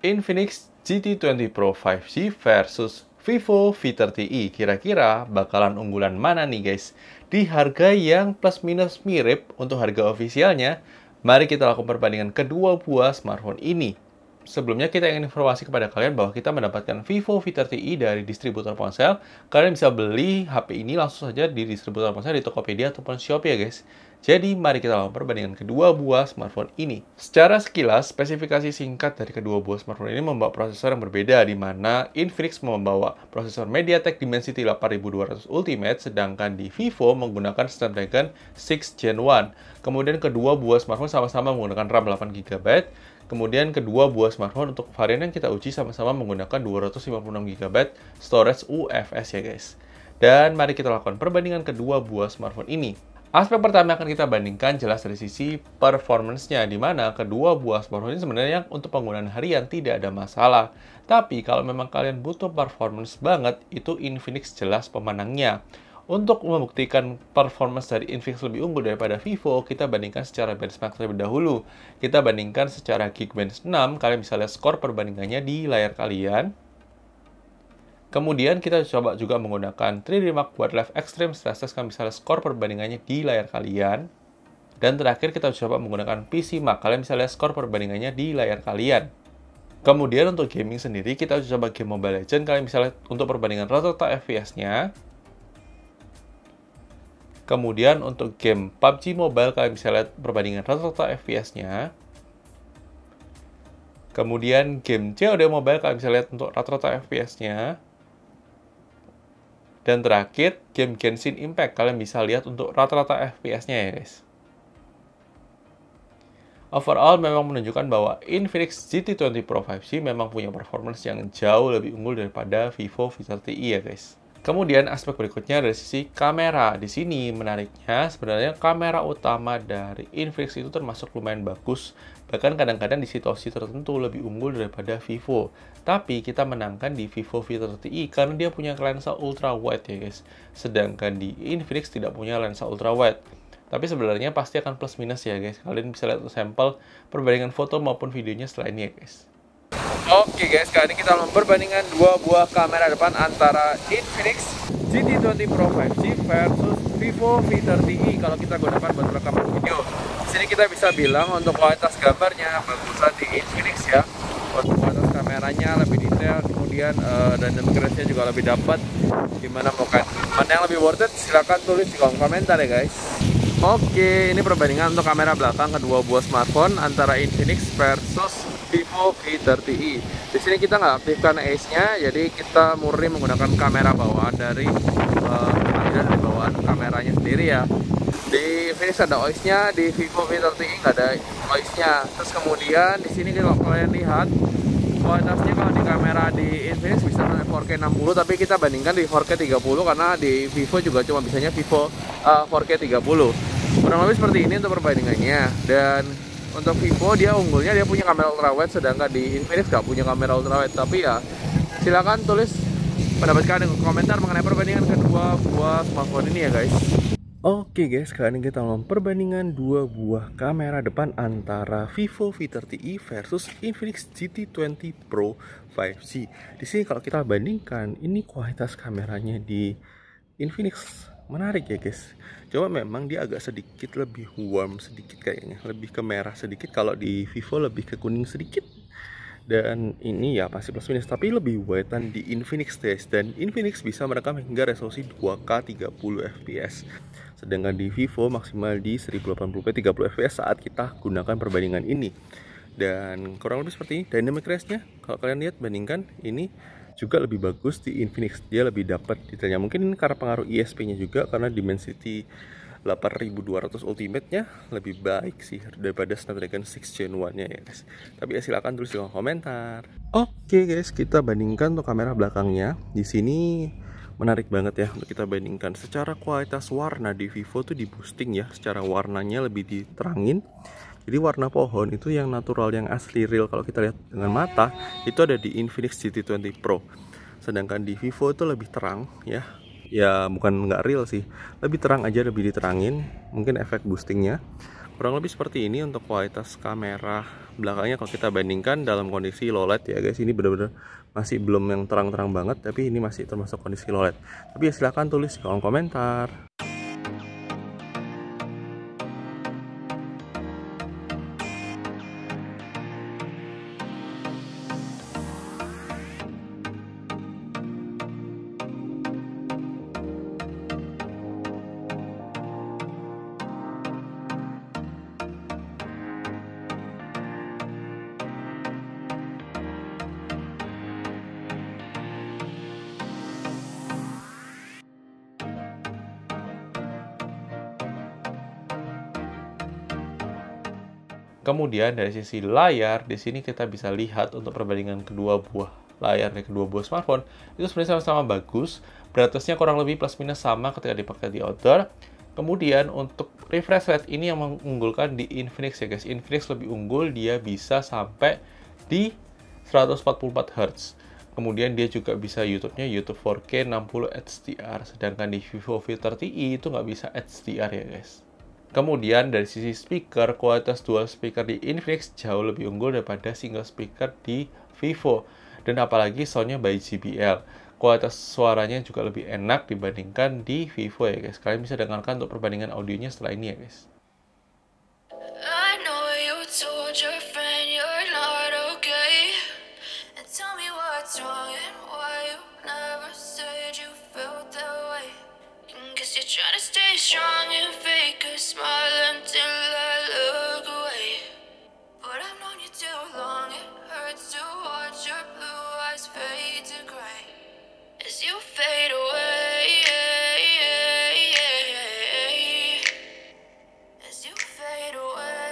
Infinix GT20 Pro 5G versus Vivo V30i. Kira-kira bakalan unggulan mana nih guys? Di harga yang plus minus mirip untuk harga ofisialnya, mari kita lakukan perbandingan kedua buah smartphone ini. Sebelumnya kita ingin informasi kepada kalian bahwa kita mendapatkan Vivo V30i dari distributor ponsel. Kalian bisa beli HP ini langsung saja di distributor ponsel di Tokopedia ataupun Shopee ya guys. Jadi mari kita lakukan perbandingan kedua buah smartphone ini. Secara sekilas, spesifikasi singkat dari kedua buah smartphone ini membawa prosesor yang berbeda, di mana Infinix membawa prosesor MediaTek Dimensity 8200 Ultimate, sedangkan di Vivo menggunakan Snapdragon 6 Gen 1. Kemudian kedua buah smartphone sama-sama menggunakan RAM 8GB. Kemudian kedua buah smartphone untuk varian yang kita uji sama-sama menggunakan 256GB storage UFS ya guys. Dan mari kita lakukan perbandingan kedua buah smartphone ini. Aspek pertama yang akan kita bandingkan jelas dari sisi performance-nya, di mana kedua buah smartphone ini sebenarnya untuk penggunaan harian tidak ada masalah. Tapi kalau memang kalian butuh performance banget, itu Infinix jelas pemenangnya. Untuk membuktikan performance dari Infinix lebih unggul daripada Vivo, kita bandingkan secara benchmark terlebih dahulu. Kita bandingkan secara Geekbench 6, kalian bisa lihat skor perbandingannya di layar kalian. Kemudian kita coba juga menggunakan 3D Mark Wildlife Extreme Stress Test, kalian bisa lihat skor perbandingannya di layar kalian. Dan terakhir kita coba menggunakan PC Mark, kalian bisa lihat skor perbandingannya di layar kalian. Kemudian untuk gaming sendiri, kita coba game Mobile Legends, kalian bisa lihat untuk perbandingan rata-rata FPS-nya. Kemudian untuk game PUBG Mobile, kalian bisa lihat perbandingan rata-rata FPS-nya. Kemudian game COD Mobile, kalian bisa lihat untuk rata-rata FPS-nya. Dan terakhir, game Genshin Impact, kalian bisa lihat untuk rata-rata FPS-nya ya guys. Overall memang menunjukkan bahwa Infinix GT20 Pro 5G memang punya performance yang jauh lebih unggul daripada Vivo V30i ya guys. Kemudian aspek berikutnya dari sisi kamera. Di sini menariknya sebenarnya kamera utama dari Infinix itu termasuk lumayan bagus. Bahkan kadang-kadang di situasi tertentu lebih unggul daripada Vivo. Tapi kita menangkan di Vivo V30i karena dia punya lensa ultra wide ya guys. Sedangkan di Infinix tidak punya lensa ultra wide. Tapi sebenarnya pasti akan plus minus ya guys. Kalian bisa lihat sampel perbandingan foto maupun videonya setelah ini ya guys. Oke guys, kali ini kita memperbandingkan dua buah kamera depan antara Infinix GT20 Pro 5G versus Vivo V30i kalau kita gunakan buat rekaman video. Di sini kita bisa bilang untuk kualitas gambarnya bagusan di Infinix ya. Untuk kualitas kameranya lebih detail, kemudian dynamic range-nya juga lebih dapat. Gimana mana yang lebih worth it? Silahkan tulis di kolom komentar ya guys. Oke, ini perbandingan untuk kamera belakang kedua buah smartphone antara Infinix versus Vivo V30i. Di sini kita nggak aktifkan Ace-nya, jadi kita murni menggunakan kamera bawaan dari bawaan kameranya sendiri ya. Di Infinix ada OIS-nya, di Vivo V30i nggak ada OIS-nya. Terus kemudian di sini kalau kalian lihat kualitasnya, kalau di kamera di Infinix bisa 4K 60, tapi kita bandingkan di 4K 30 karena di Vivo juga cuma bisanya Vivo 4K 30. Kurang lebih seperti ini untuk perbandingannya. Dan untuk Vivo dia unggulnya dia punya kamera ultrawide, sedangkan di Infinix nggak punya kamera ultrawide. Tapi ya silakan tulis pendapat kalian di komentar mengenai perbandingan kedua buah smartphone ini ya guys. Oke guys, kali ini kita memperbandingan dua buah kamera depan antara Vivo V30i versus Infinix GT20 Pro 5G. Di sini kalau kita bandingkan, ini kualitas kameranya di Infinix menarik ya guys. Cuma memang dia agak sedikit lebih warm sedikit kayaknya, lebih ke merah sedikit. Kalau di Vivo lebih ke kuning sedikit. Dan ini ya pasti plus minus, tapi lebih widean di Infinix guys. Dan Infinix bisa merekam hingga resolusi 2K 30 fps. Sedangkan di Vivo maksimal di 1080p 30 fps saat kita gunakan perbandingan ini. Dan kurang lebih seperti ini dynamic range-nya. Kalau kalian lihat bandingkan, ini juga lebih bagus di Infinix, dia lebih dapat detailnya. Mungkin ini karena pengaruh ISP-nya juga, karena Dimensity 8200 Ultimate-nya lebih baik sih daripada Snapdragon 6 Gen 1-nya ya guys. Tapi ya silakan tulis di kolom komentar. Oke guys, kita bandingkan untuk kamera belakangnya. Di sini menarik banget ya untuk kita bandingkan. Secara kualitas warna di Vivo tuh di boosting ya, secara warnanya lebih diterangin. Jadi warna pohon itu yang natural, yang asli real kalau kita lihat dengan mata itu ada di Infinix GT20 Pro. Sedangkan di Vivo itu lebih terang ya. Ya bukan nggak real sih, lebih terang aja, lebih diterangin. Mungkin efek boostingnya. kurang lebih seperti ini untuk kualitas kamera belakangnya kalau kita bandingkan dalam kondisi low light ya guys. Ini benar-benar masih belum yang terang-terang banget, tapi ini masih termasuk kondisi low light. Tapi ya silahkan tulis di kolom komentar. Kemudian dari sisi layar, di sini kita bisa lihat untuk perbandingan kedua buah layar dari kedua buah smartphone itu sebenarnya sama-sama bagus. Brightness-nya kurang lebih plus minus sama ketika dipakai di outdoor. Kemudian untuk refresh rate ini yang mengunggulkan di Infinix ya guys. Infinix lebih unggul, dia bisa sampai di 144 Hz. Kemudian dia juga bisa YouTube-nya YouTube 4K 60 HDR, sedangkan di Vivo V30i itu nggak bisa HDR ya guys. Kemudian dari sisi speaker, kualitas dual speaker di Infinix jauh lebih unggul daripada single speaker di Vivo. Dan apalagi soundnya by JBL. Kualitas suaranya juga lebih enak dibandingkan di Vivo ya guys. Kalian bisa dengarkan untuk perbandingan audionya setelah ini ya guys. Try to stay strong and fake a smile until I look away. But I've known you too long, it hurts to watch your blue eyes fade to gray as you fade away. As you fade away.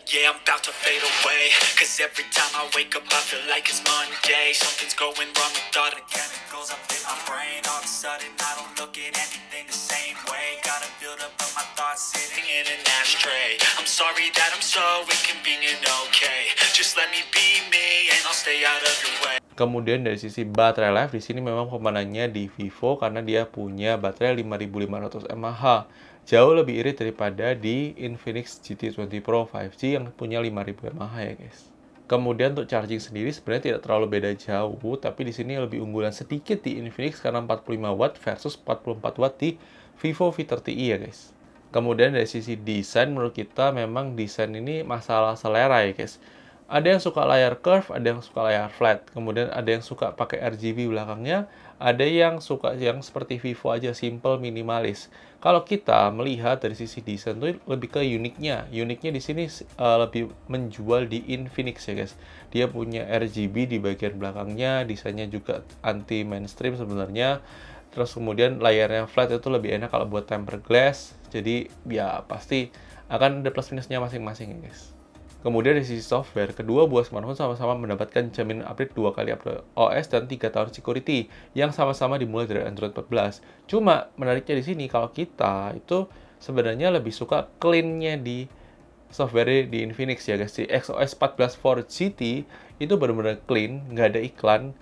Yeah, I'm about to fade away, cause every time I wake up I feel like it's Monday. Something's going wrong with all the chemicals up in my brain. All of a sudden I don't look at anything the same way. Gotta build up of my thoughts sitting in an ashtray. I'm sorry that I'm so inconvenient, okay. Just let me be me and I'll stay out of your way. Kemudian dari sisi baterai life, di sini memang pemenangnya di Vivo karena dia punya baterai 5500 mAh. Jauh lebih irit daripada di Infinix GT20 Pro 5G yang punya 5000 mAh ya guys. Kemudian untuk charging sendiri sebenarnya tidak terlalu beda jauh, tapi di sini lebih unggulan sedikit di Infinix karena 45 watt versus 44 watt di Vivo V30i ya guys. Kemudian dari sisi desain, menurut kita memang desain ini masalah selera ya guys. Ada yang suka layar curve, ada yang suka layar flat. Kemudian ada yang suka pakai RGB belakangnya, ada yang suka yang seperti Vivo aja, simple, minimalis. Kalau kita melihat dari sisi desain itu lebih ke uniknya. Uniknya di sini lebih menjual di Infinix ya guys. Dia punya RGB di bagian belakangnya, desainnya juga anti mainstream sebenarnya. Terus kemudian layarnya flat itu lebih enak kalau buat tempered glass. Jadi ya pasti akan ada plus minusnya masing-masing ya guys. Kemudian dari sisi software, kedua buah smartphone sama-sama mendapatkan jaminan update 2 kali update OS dan 3 tahun security yang sama-sama dimulai dari Android 14. Cuma menariknya di sini kalau kita itu sebenarnya lebih suka clean-nya di software di Infinix ya guys. Di XOS 14 4 GT itu benar-benar clean, nggak ada iklan.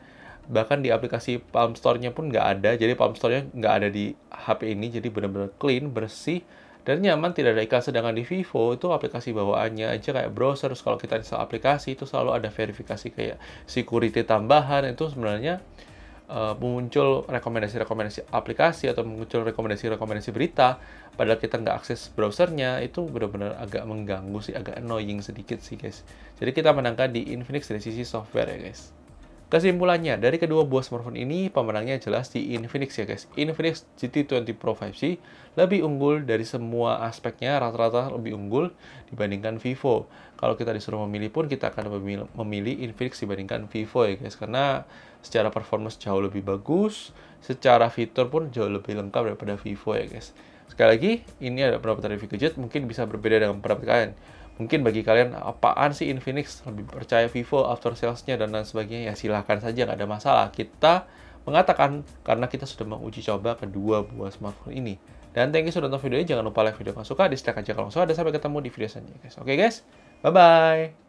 Bahkan di aplikasi Palm Store-nya pun nggak ada. Jadi Palm Store-nya nggak ada di HP ini, jadi benar-benar clean, bersih, dan nyaman, tidak ada iklan. Sedangkan di Vivo itu aplikasi bawaannya aja kayak browser, terus kalau kita install aplikasi itu selalu ada verifikasi kayak security tambahan. Itu sebenarnya muncul rekomendasi-rekomendasi aplikasi atau muncul rekomendasi-rekomendasi berita padahal kita nggak akses browsernya. Itu benar-benar agak mengganggu sih, agak annoying sedikit sih guys. Jadi kita menangkan di Infinix dari sisi software ya guys. Kesimpulannya, dari kedua buah smartphone ini, pemenangnya jelas di Infinix ya guys. Infinix GT20 Pro 5G lebih unggul dari semua aspeknya, rata-rata lebih unggul dibandingkan Vivo. Kalau kita disuruh memilih pun, kita akan memilih Infinix dibandingkan Vivo ya guys. Karena secara performance jauh lebih bagus, secara fitur pun jauh lebih lengkap daripada Vivo ya guys. Sekali lagi, ini ada pendapat review gadget, mungkin bisa berbeda dengan pendapat kalian. Mungkin bagi kalian, apaan sih Infinix, lebih percaya Vivo, after sales-nya, dan lain sebagainya, ya silahkan saja, nggak ada masalah. Kita mengatakan karena kita sudah menguji coba kedua buah smartphone ini. Dan thank you sudah nonton video ini, jangan lupa like video kalau suka, dislike aja kalau suka, dan sampai ketemu di video selanjutnya guys. Oke guys, bye-bye!